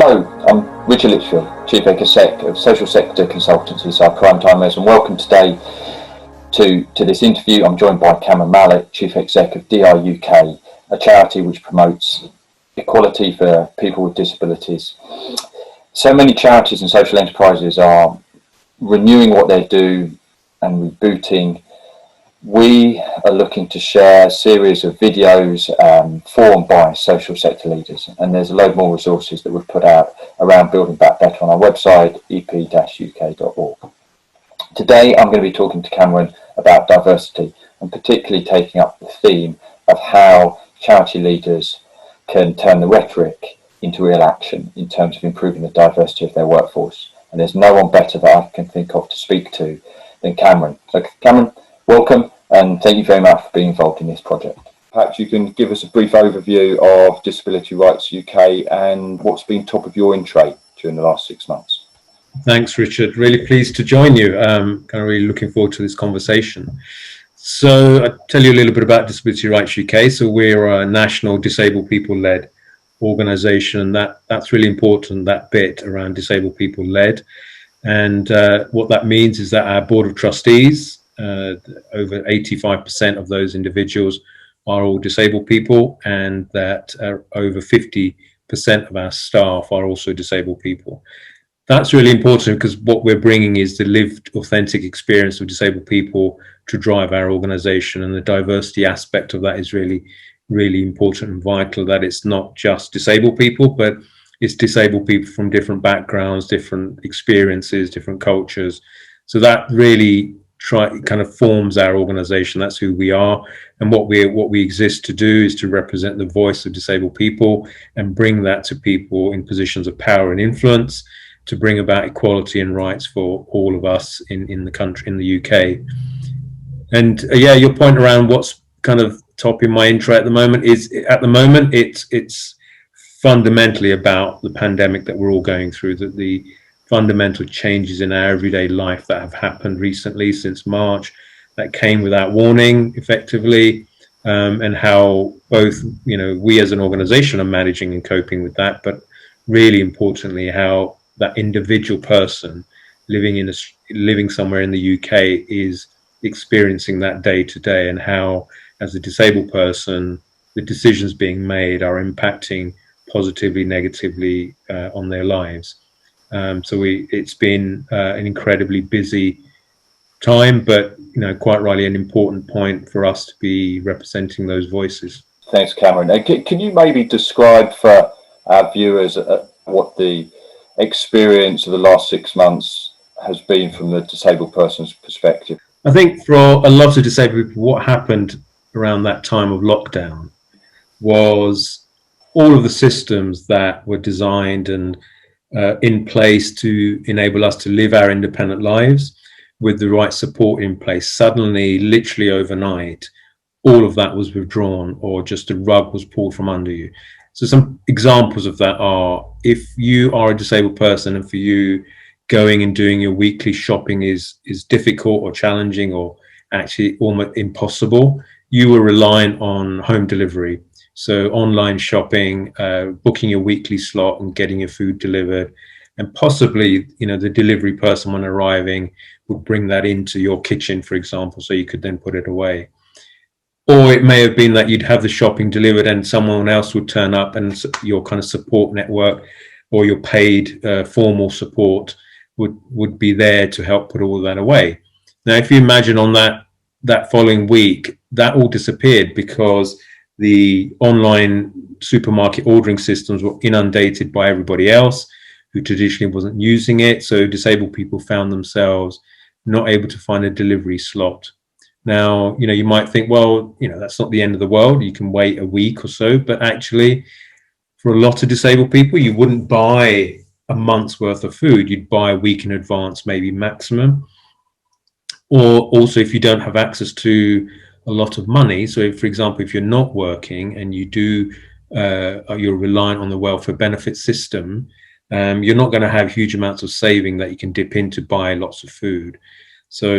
Hello, I'm Richard Litchfield, Chief Exec of Social Sector Consultancy, Eastside Primetimers, and welcome today to this interview. I'm joined by Kamran Mallick, Chief Exec of DI UK, a charity which promotes equality for people with disabilities. So many charities and social enterprises are renewing what they do and rebooting. We are looking to share a series of videos formed by social sector leaders, and there's a load more resources that we've put out around building back better on our website, ep-uk.org. Today I'm going to be talking to Kamran about diversity, and particularly taking up the theme of how charity leaders can turn the rhetoric into real action in terms of improving the diversity of their workforce. And there's no one better that I can think of to speak to than Kamran. So Kamran, welcome, and thank you very much for being involved in this project. Perhaps you can give us a brief overview of Disability Rights UK and what's been top of your in tray during the last 6 months. Thanks, Richard. Really pleased to join you. Kind of really looking forward to this conversation. So I'll tell you a little bit about Disability Rights UK. So we're a national disabled people-led organisation. That's really important, that bit around disabled people-led. And what that means is that our board of trustees, over 85% of those individuals are all disabled people, and that over 50% of our staff are also disabled people. That's really important because what we're bringing is the lived authentic experience of disabled people to drive our organisation, and the diversity aspect of that is really, really important and vital, that it's not just disabled people, but it's disabled people from different backgrounds, different experiences, different cultures. So that really kind of forms our organisation. That's who we are, and what we exist to do is to represent the voice of disabled people and bring that to people in positions of power and influence, to bring about equality and rights for all of us in the country, in the UK. And yeah, your point around what's kind of top in my intro at the moment is, it's fundamentally about the pandemic that we're all going through, that the fundamental changes in our everyday life that have happened recently since March, that came without warning effectively, and how both, we as an organization are managing and coping with that, but really importantly, how that individual person living somewhere in the UK is experiencing that day to day, and how, as a disabled person, the decisions being made are impacting positively, negatively on their lives. So it's been an incredibly busy time, but quite rightly an important point for us to be representing those voices. Thanks, Kamran. Can you maybe describe for our viewers what the experience of the last 6 months has been from the disabled person's perspective? I think for a lot of disabled people, what happened around that time of lockdown was all of the systems that were designed and in place to enable us to live our independent lives with the right support in place. Suddenly, literally overnight, all of that was withdrawn, or just a rug was pulled from under you. So some examples of that are, if you are a disabled person and for you going and doing your weekly shopping is difficult or challenging or actually almost impossible, you were reliant on home delivery. So online shopping, booking your weekly slot and getting your food delivered, and possibly, the delivery person when arriving would bring that into your kitchen, for example, so you could then put it away. Or it may have been that you'd have the shopping delivered and someone else would turn up, and your kind of support network or your paid formal support would be there to help put all that away. Now, if you imagine on that following week, that all disappeared because the online supermarket ordering systems were inundated by everybody else who traditionally wasn't using it. So disabled people found themselves not able to find a delivery slot. Now, you might think, well, that's not the end of the world. You can wait a week or so, but actually for a lot of disabled people, you wouldn't buy a month's worth of food. You'd buy a week in advance, maybe maximum. Or also, if you don't have access to a lot of money, so if, for example, if you're not working and you're reliant on the welfare benefit system, you're not going to have huge amounts of saving that you can dip in to buy lots of food. So,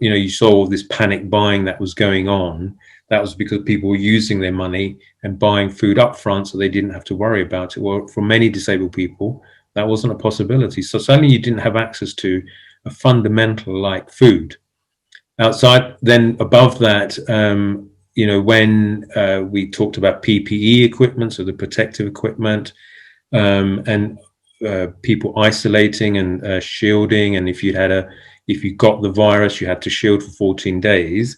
you saw all this panic buying that was going on. That was because people were using their money and buying food up front so they didn't have to worry about it. Well, for many disabled people, that wasn't a possibility. So suddenly you didn't have access to a fundamental like food. Outside, then above that, when we talked about PPE equipment, so the protective equipment, and people isolating and shielding, and if you got the virus, you had to shield for 14 days.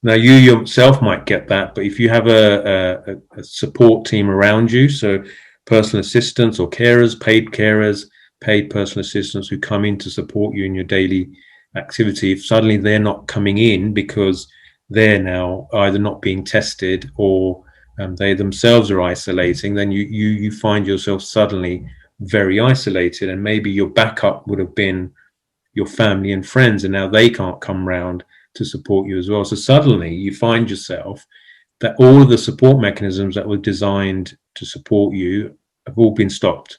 Now you yourself might get that, but if you have a support team around you, so personal assistants or carers, paid personal assistants who come in to support you in your daily activity, if suddenly they're not coming in because they're now either not being tested or they themselves are isolating, then you find yourself suddenly very isolated, and maybe your backup would have been your family and friends, and now they can't come round to support you as well. So suddenly you find yourself that all of the support mechanisms that were designed to support you have all been stopped.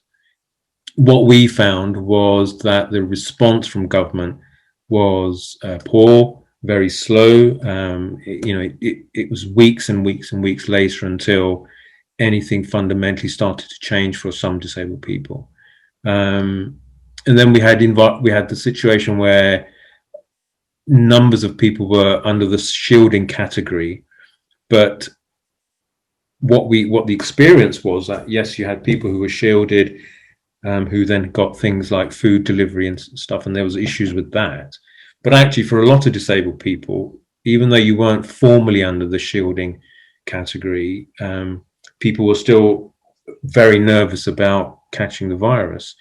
What we found was that the response from government was poor, very slow. It was weeks and weeks and weeks later until anything fundamentally started to change for some disabled people. And then we had the situation where numbers of people were under the shielding category, but what the experience was that yes, you had people who were shielded, who then got things like food delivery and stuff, and there was issues with that. But actually, for a lot of disabled people, even though you weren't formally under the shielding category, people were still very nervous about catching the virus.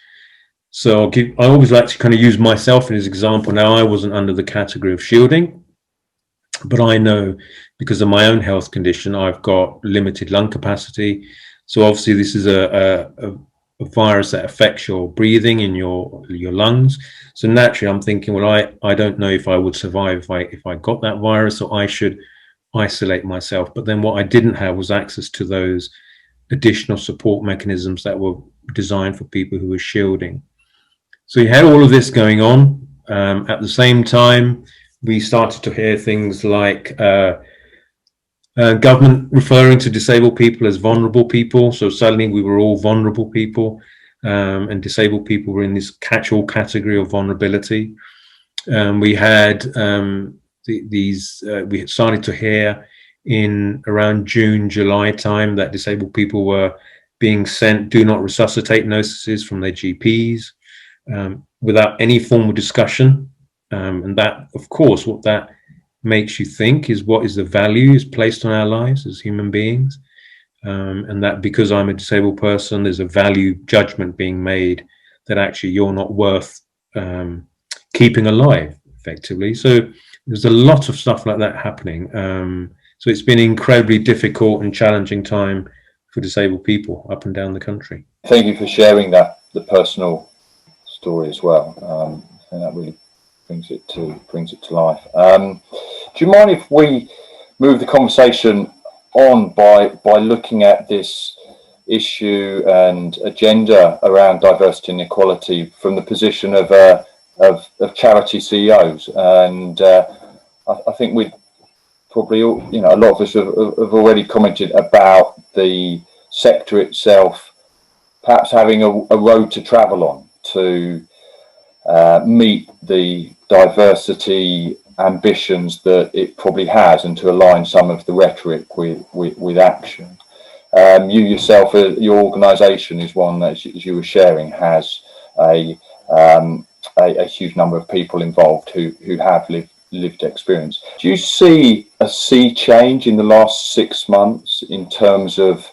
So I always like to kind of use myself as an example. Now, I wasn't under the category of shielding, but I know because of my own health condition, I've got limited lung capacity. So obviously this is a virus that affects your breathing in your lungs. So naturally I'm thinking, well, I don't know if I would survive if I got that virus, so I should isolate myself. But then what I didn't have was access to those additional support mechanisms that were designed for people who were shielding. So you had all of this going on. At the same time, we started to hear things like government referring to disabled people as vulnerable people. So suddenly we were all vulnerable people, and disabled people were in this catch-all category of vulnerability. We had we had started to hear in around June, July time that disabled people were being sent do not resuscitate notices from their GPs. Without any formal discussion, and that, of course, what that makes you think is what is the value is placed on our lives as human beings, and that because I'm a disabled person, there's a value judgment being made that actually you're not worth keeping alive, effectively. So there's a lot of stuff like that happening. So it's been an incredibly difficult and challenging time for disabled people up and down the country. Thank you for sharing the personal story as well. And that really brings it to life. Do you mind if we move the conversation on by looking at this issue and agenda around diversity and equality from the position of charity CEOs? And I think we probably all, a lot of us have already commented about the sector itself perhaps having a road to travel on to meet the diversity ambitions that it probably has, and to align some of the rhetoric with action. You yourself, your organisation is one that, as you were sharing, has a huge number of people involved who have lived experience. Do you see a sea change in the last 6 months in terms of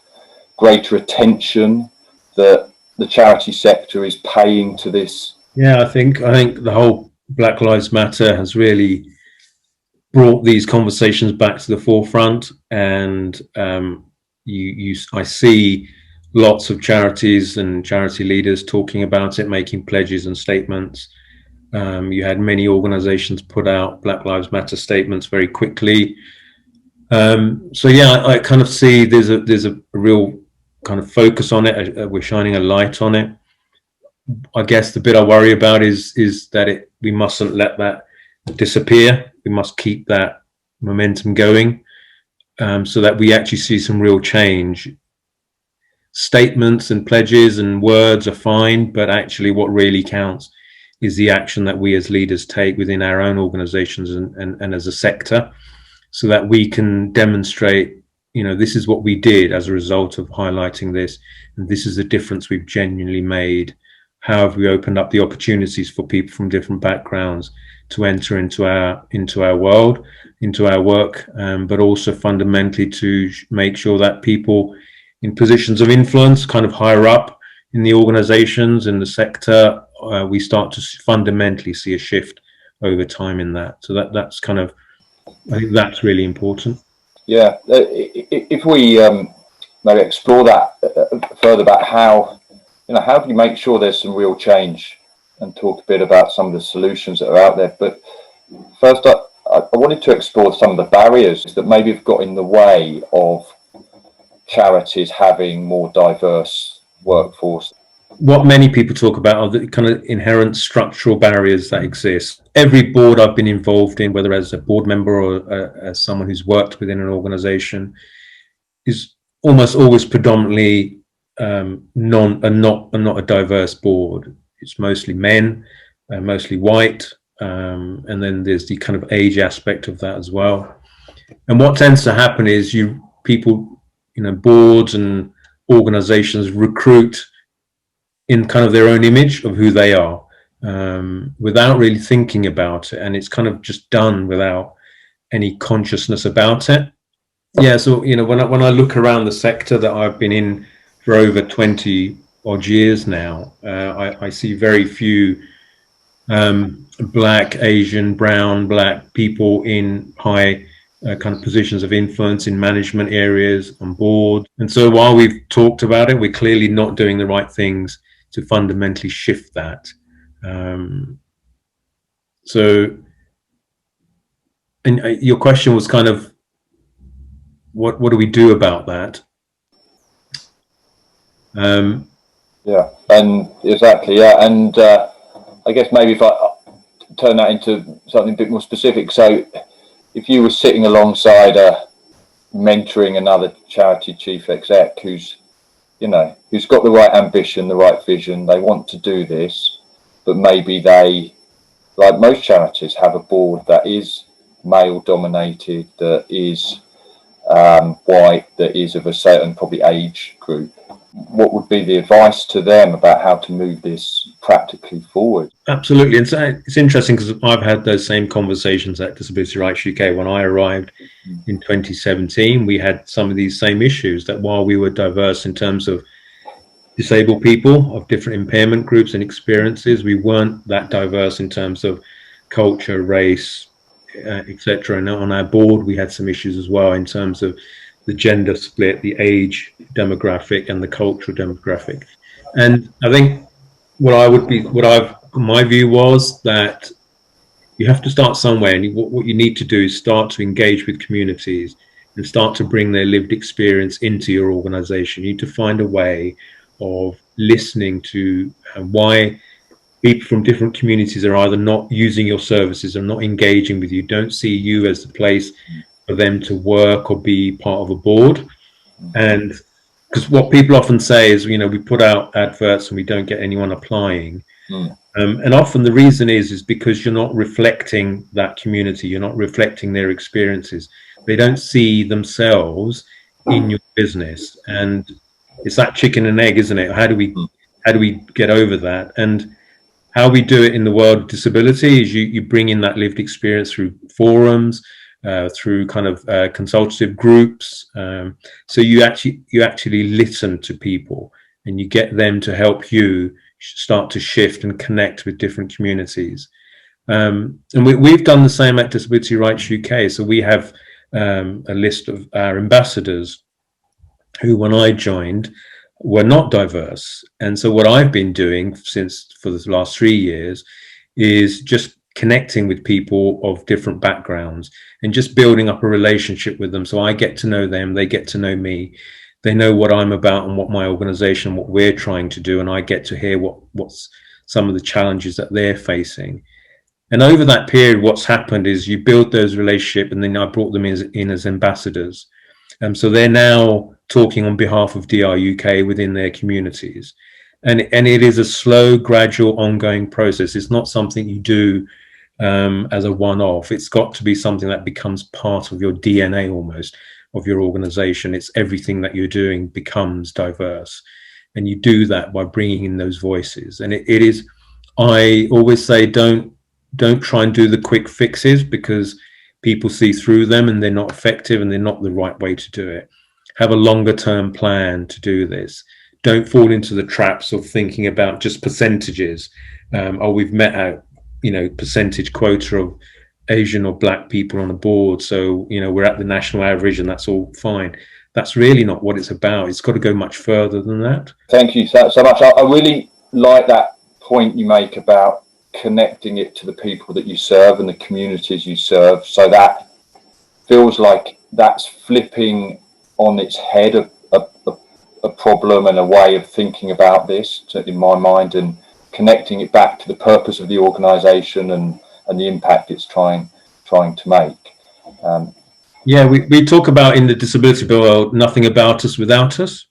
greater attention that the charity sector is paying to this? Yeah, I think the whole Black Lives Matter has really brought these conversations back to the forefront, and I see lots of charities and charity leaders talking about it, making pledges and statements. You had many organizations put out Black Lives Matter statements very quickly. So yeah, I kind of see there's a real kind of focus on it. We're shining a light on it. I guess the bit I worry about is that we mustn't let that disappear. We must keep that momentum going, so that we actually see some real change. Statements and pledges and words are fine, but actually what really counts is the action that we as leaders take within our own organizations and as a sector, so that we can demonstrate, this is what we did as a result of highlighting this, and this is the difference we've genuinely made. How have we opened up the opportunities for people from different backgrounds to enter into our world, into our work, but also fundamentally to make sure that people in positions of influence, kind of higher up in the organizations, in the sector, we start to fundamentally see a shift over time in that. So that's kind of, I think that's really important. Yeah, if we maybe explore that further about how do you make sure there's some real change, and talk a bit about some of the solutions that are out there. But first, I wanted to explore some of the barriers that maybe have got in the way of charities having more diverse workforce. What many people talk about are the kind of inherent structural barriers that exist. Every board I've been involved in, whether as a board member or as someone who's worked within an organization, is almost always predominantly not a diverse board. It's mostly men, mostly white, and then there's the kind of age aspect of that as well. And what tends to happen is boards and organizations recruit in kind of their own image of who they are, without really thinking about it, and it's kind of just done without any consciousness about it. Yeah, so when I look around the sector that I've been in for over 20 odd years now, I see very few black, Asian, brown, black people in high kind of positions of influence in management areas, on board. And so while we've talked about it, we're clearly not doing the right things to fundamentally shift that. And your question was kind of, what do we do about that? Yeah, and exactly, yeah, and I guess maybe if I turn that into something a bit more specific. So if you were sitting alongside mentoring another charity chief exec who's got the right ambition, the right vision, they want to do this, but maybe they, like most charities, have a board that is male dominated, that is white, that is of a certain probably age group. What would be the advice to them about how to move this practically forward? Absolutely. And so it's interesting because I've had those same conversations at Disability Rights UK. When I arrived in 2017, we had some of these same issues, that while we were diverse in terms of disabled people of different impairment groups and experiences, we weren't that diverse in terms of culture, race, etc. And on our board, we had some issues as well in terms of the gender split, the age demographic, and the cultural demographic. And I think my view was that you have to start somewhere, and what you need to do is start to engage with communities and start to bring their lived experience into your organization. You need to find a way of listening to why people from different communities are either not using your services or not engaging with you, don't see you as the place for them to work or be part of a board. And because what people often say is, we put out adverts and we don't get anyone applying. And often the reason is because you're not reflecting that community, you're not reflecting their experiences. They don't see themselves in your business. And it's that chicken and egg, isn't it? How do we get over that? And how we do it in the world of disability is you bring in that lived experience through forums, through kind of consultative groups. So you actually listen to people and you get them to help you start to shift and connect with different communities. And we've done the same at Disability Rights UK. So we have a list of our ambassadors who, when I joined, were not diverse. And so what I've been doing for the last 3 years is just connecting with people of different backgrounds and just building up a relationship with them. So I get to know them, they get to know me, they know what I'm about and what my organization, what we're trying to do, and I get to hear what's some of the challenges that they're facing. And over that period, what's happened is you build those relationships, and then I brought them in as ambassadors. So they're now talking on behalf of DRUK within their communities. And it is a slow, gradual, ongoing process. It's not something you do as a one-off. It's got to be something that becomes part of your DNA almost, of your organization. It's everything that you're doing becomes diverse. And you do that by bringing in those voices. And it is, I always say, don't try and do the quick fixes, because people see through them and they're not effective and they're not the right way to do it. Have a longer term plan to do this. Don't fall into the traps of thinking about just percentages. We've met our, percentage quota of Asian or Black people on the board, so we're at the national average and that's all fine. That's really not what it's about. It's got to go much further than that. Thank you so much. I really like that point you make about connecting it to the people that you serve and the communities you serve, so that feels like that's flipping on its head a problem and a way of thinking about this, in my mind, and connecting it back to the purpose of the organization and the impact it's trying to make. We talk about in the disability world, nothing about us without us.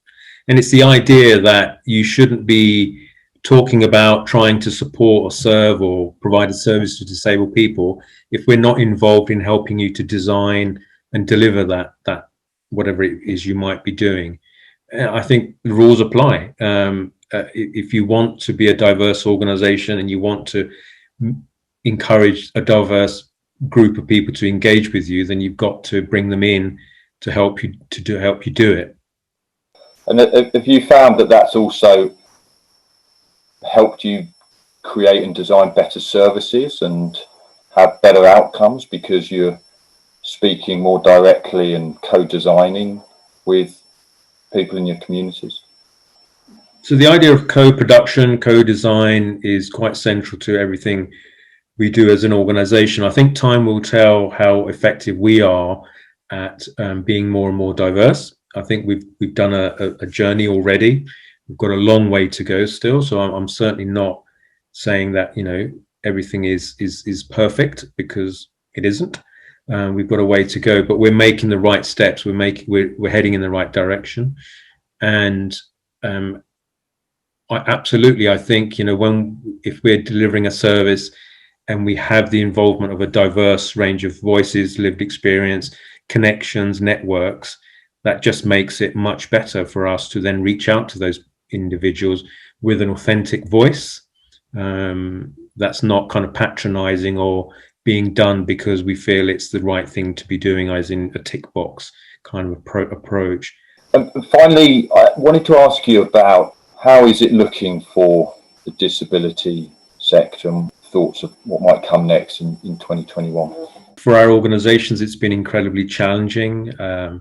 And it's the idea that you shouldn't be talking about trying to support or serve or provide a service to disabled people if we're not involved in helping you to design and deliver that whatever it is you might be doing. I think the rules apply. If you want to be a diverse organization and you want to encourage a diverse group of people to engage with you, then you've got to bring them in to help you do it. And have you found that that's also helped you create and design better services and have better outcomes because you're speaking more directly and co-designing with people in your communities? So the idea of co-production, co-design is quite central to everything we do as an organization. I think time will tell how effective we are at being more and more diverse. I think we've done a journey already. We've got a long way to go still. So I'm certainly not saying that everything is perfect, because it isn't. We've got a way to go, but we're making the right steps. We're heading in the right direction, and I think if we're delivering a service and we have the involvement of a diverse range of voices, lived experience, connections, networks, that just makes it much better for us to then reach out to those individuals with an authentic voice. That's not kind of patronizing or being done because we feel it's the right thing to be doing, as in a tick box kind of approach. And finally, I wanted to ask you about how is it looking for the disability sector, and thoughts of what might come next in 2021? For our organizations, it's been incredibly challenging. I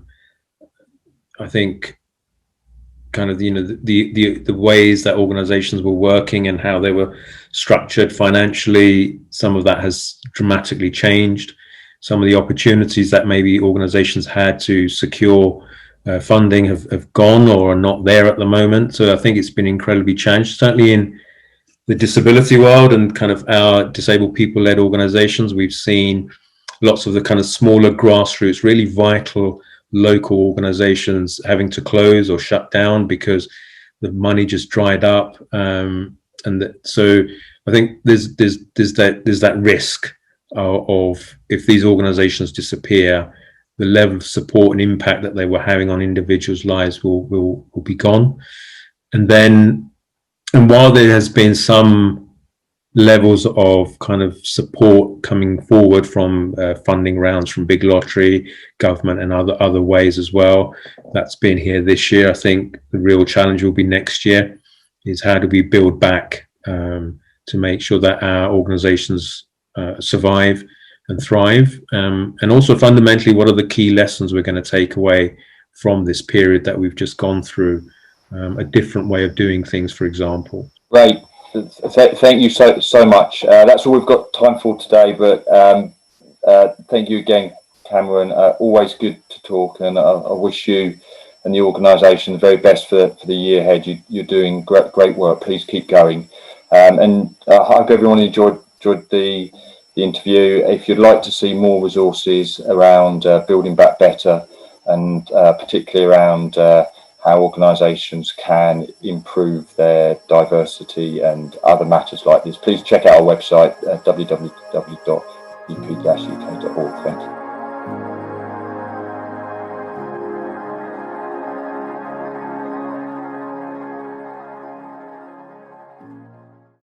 think kind of the ways that organizations were working and how they were structured financially, some of that has dramatically changed. Some of the opportunities that maybe organizations had to secure funding have gone or are not there at the moment. So I think it's been incredibly challenged, certainly in the disability world and kind of our disabled people led organizations. We've seen lots of the kind of smaller grassroots, really vital local organizations having to close or shut down because the money just dried up. So I think there's that risk of if these organizations disappear, the level of support and impact that they were having on individuals' lives will be gone. And while there has been some levels of kind of support coming forward from funding rounds from Big Lottery, government and other ways as well, that's been here this year. I think the real challenge will be next year is how do we build back to make sure that our organizations survive and thrive, and also fundamentally, what are the key lessons we're going to take away from this period that we've just gone through? A different way of doing things, for example. Great, thank you so much. That's all we've got time for today, but thank you again, Kamran. Always good to talk, and I wish you and the organisation the very best for the year ahead. You're doing great work. Please keep going, and I hope everyone enjoyed the the interview. If you'd like to see more resources around building back better, and particularly around how organisations can improve their diversity and other matters like this, please check out our website, www.ep-uk.org. Thank you.